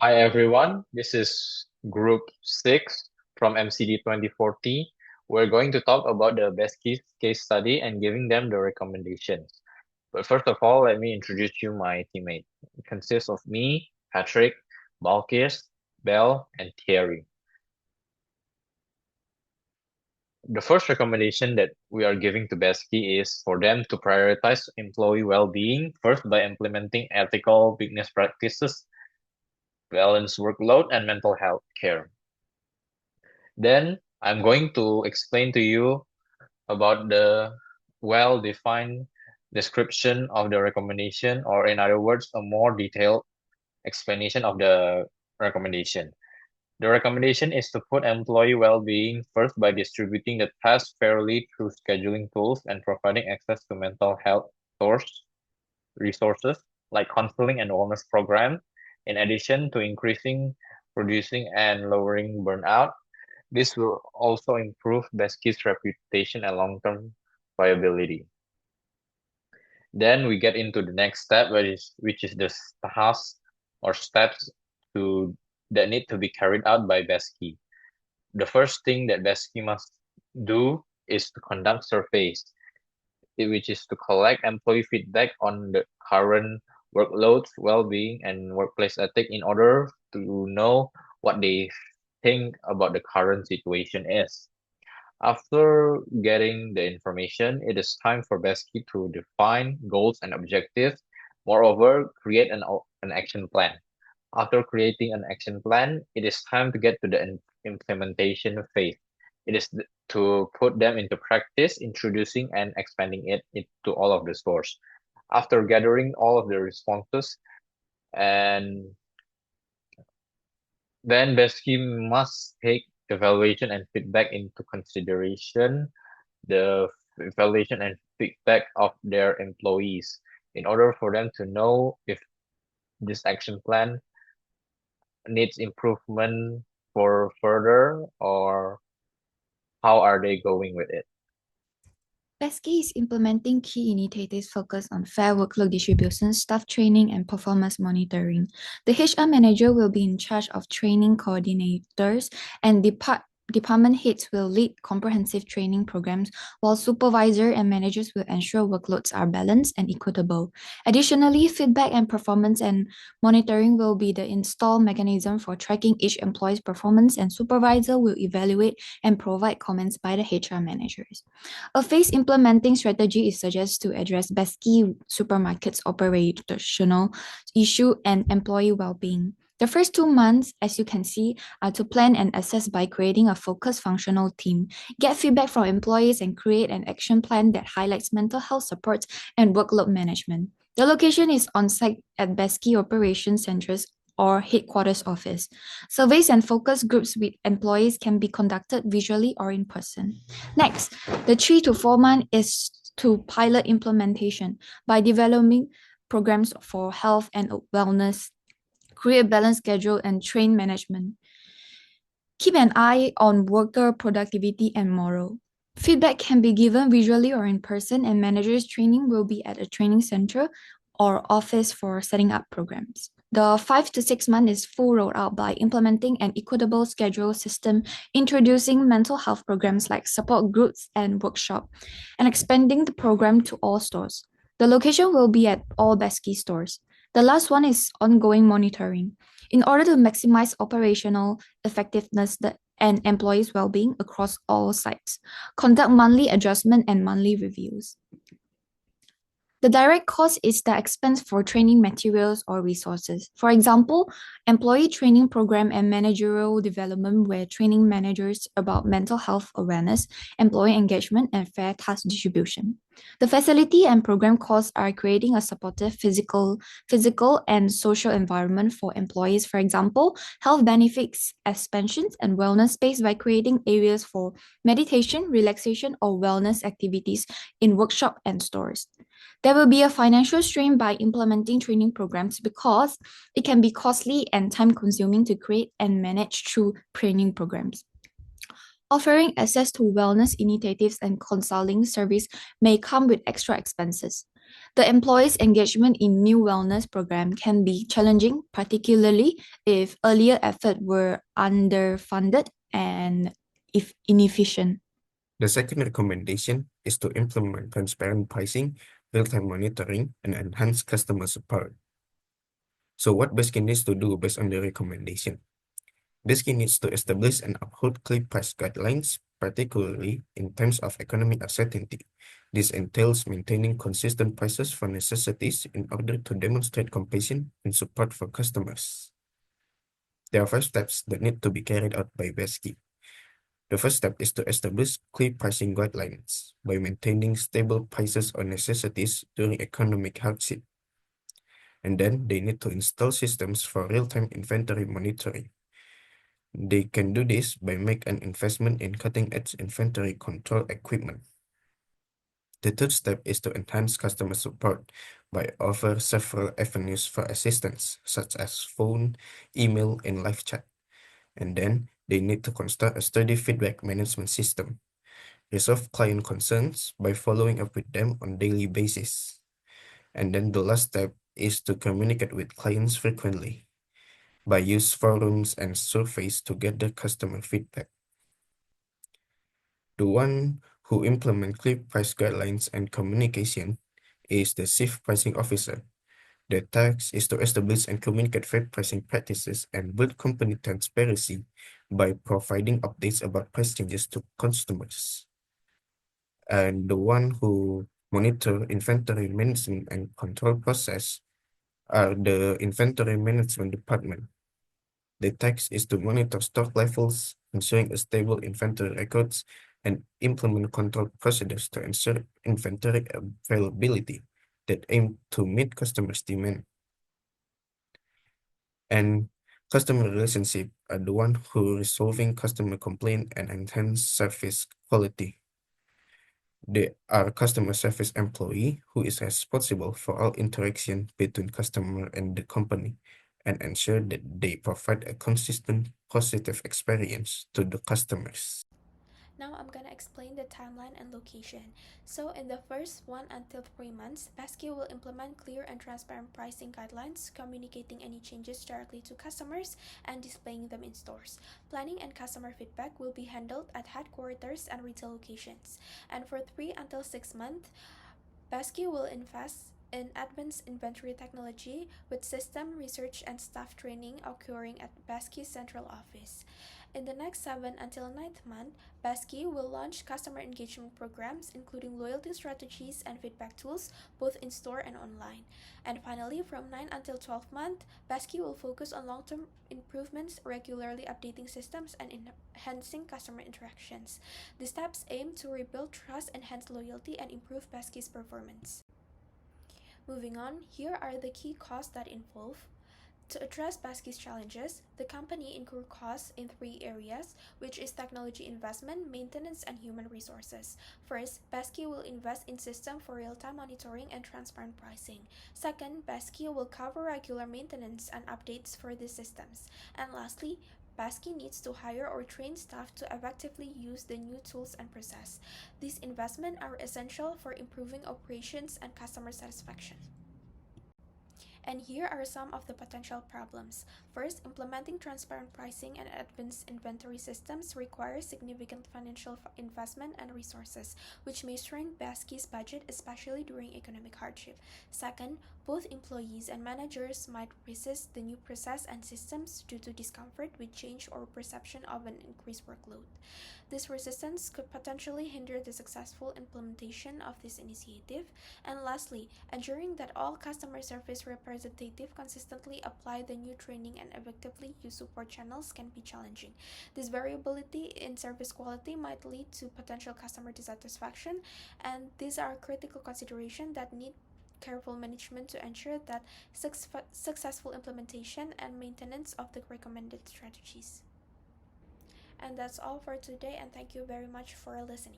Hi everyone, this is Group 6 from MCD2040. We're going to talk about the best case study and giving them the recommendations. But first of all, let me introduce you my teammate. It consists of me, Patrick, Balkis, Bell, and Thierry. The first recommendation that we are giving to Besky is for them to prioritize employee well-being first by implementing ethical business practices, balanced workload, and mental health care. Then I'm going to explain to you about the well-defined description of the recommendation, or in other words, a more detailed explanation of the recommendation. The recommendation is to put employee well-being first by distributing the tasks fairly through scheduling tools and providing access to mental health resources like counseling and wellness programs. In addition to increasing, producing, and lowering burnout, this will also improve Besky's reputation and long-term viability. Then we get into the next step, which is the tasks or steps that need to be carried out by Besky. The first thing that Besky must do is to conduct surveys, which is to collect employee feedback on the current workloads, well-being, and workplace ethic in order to know what they think about the current situation is. After getting the information, it is time for Besky to define goals and objectives. Moreover, create an action plan. After creating an action plan, it is time to get to the implementation phase. It is to put them into practice, introducing and expanding it into all of the stores. After gathering all of the responses, and then Besky must take evaluation and feedback into consideration, the evaluation and feedback of their employees in order for them to know if this action plan needs improvement for further, or how are they going with it. Pesky is implementing key initiatives focused on fair workload distribution, staff training, and performance monitoring. The HR manager will be in charge of training coordinators, and department heads will lead comprehensive training programs, while supervisor and managers will ensure workloads are balanced and equitable. Additionally, feedback and performance and monitoring will be the installed mechanism for tracking each employee's performance, and supervisor will evaluate and provide comments by the HR managers. A phased implementing strategy is suggested to address Besky supermarkets operational issue and employee well-being. The first 2 months, as you can see, are to plan and assess by creating a focused functional team, get feedback from employees, and create an action plan that highlights mental health support and workload management. The location is on site at Besky Operations Centers or headquarters office. Surveys and focus groups with employees can be conducted visually or in person. Next, the 3 to 4 month is to pilot implementation by developing programs for health and wellness, create balanced schedule, and train management. Keep an eye on worker productivity and morale. Feedback can be given visually or in person, and managers' training will be at a training center or office for setting up programs. The 5 to 6 months is full rollout by implementing an equitable schedule system, introducing mental health programs like support groups and workshop, and expanding the program to all stores. The location will be at all Besky stores. The last one is ongoing monitoring. In order to maximize operational effectiveness and employees' well-being across all sites, conduct monthly adjustment and monthly reviews. The direct cost is the expense for training materials or resources. For example, employee training program and managerial development where training managers about mental health awareness, employee engagement, and fair task distribution. The facility and program costs are creating a supportive physical and social environment for employees. For example, health benefits, expansions, and wellness space by creating areas for meditation, relaxation, or wellness activities in workshop and stores. There will be a financial strain by implementing training programs because it can be costly and time-consuming to create and manage through training programs. Offering access to wellness initiatives and consulting service may come with extra expenses. The employees' engagement in new wellness program can be challenging, particularly if earlier efforts were underfunded and if inefficient. The second recommendation is to implement transparent pricing, real-time monitoring, and enhance customer support. So what Baskin needs to do based on the recommendation? Baskin needs to establish and uphold clear price guidelines, particularly in times of economic uncertainty. This entails maintaining consistent prices for necessities in order to demonstrate compassion and support for customers. There are 5 steps that need to be carried out by Baskin. The first step is to establish clear pricing guidelines by maintaining stable prices on necessities during economic hardship. And then they need to install systems for real-time inventory monitoring. They can do this by making an investment in cutting-edge inventory control equipment. The third step is to enhance customer support by offering several avenues for assistance, such as phone, email, and live chat. And then they need to construct a steady feedback management system. Resolve client concerns by following up with them on a daily basis. And then the last step is to communicate with clients frequently by use forums and surveys to gather customer feedback. The one who implements clear price guidelines and communication is the Chief Pricing Officer. Their task is to establish and communicate fair pricing practices and build company transparency by providing updates about price changes to customers. And the one who monitor inventory management and control process are the inventory management department. The task is to monitor stock levels, ensuring a stable inventory records, and implement control procedures to ensure inventory availability that aim to meet customers' demand. And customer relationship are the one who resolving customer complaint and enhance service quality. They are customer service employee who is responsible for all interaction between customer and the company and ensure that they provide a consistent positive experience to the customers. Now I'm gonna explain the timeline and location. So in the first 1 until 3 months, Pesky will implement clear and transparent pricing guidelines, communicating any changes directly to customers and displaying them in stores. Planning and customer feedback will be handled at headquarters and retail locations. And for 3 until 6 months, Pesky will invest in advanced inventory technology with system research and staff training occurring at Pesky's central office. In the next 7 until 9th month, Pesky will launch customer engagement programs including loyalty strategies and feedback tools both in store and online. And finally, from 9 until 12th month, Pesky will focus on long-term improvements, regularly updating systems and enhancing customer interactions. The steps aim to rebuild trust, enhance loyalty, and improve Pesky's performance. Moving on, here are the key costs that involve. To address Pesky's challenges, the company incurred costs in 3 areas, which is technology investment, maintenance, and human resources. First, Pesky will invest in system for real-time monitoring and transparent pricing. Second, Pesky will cover regular maintenance and updates for these systems. And lastly, Pesky needs to hire or train staff to effectively use the new tools and process. These investments are essential for improving operations and customer satisfaction. And here are some of the potential problems. First, implementing transparent pricing and advanced inventory systems requires significant financial investment and resources, which may strain Pesky's budget, especially during economic hardship. Second, both employees and managers might resist the new process and systems due to discomfort with change or perception of an increased workload. This resistance could potentially hinder the successful implementation of this initiative. And lastly, ensuring that all customer service representatives consistently apply the new training and effectively use support channels can be challenging. This variability in service quality might lead to potential customer dissatisfaction, and these are critical considerations that need careful management to ensure that successful implementation and maintenance of the recommended strategies. And that's all for today, and thank you very much for listening.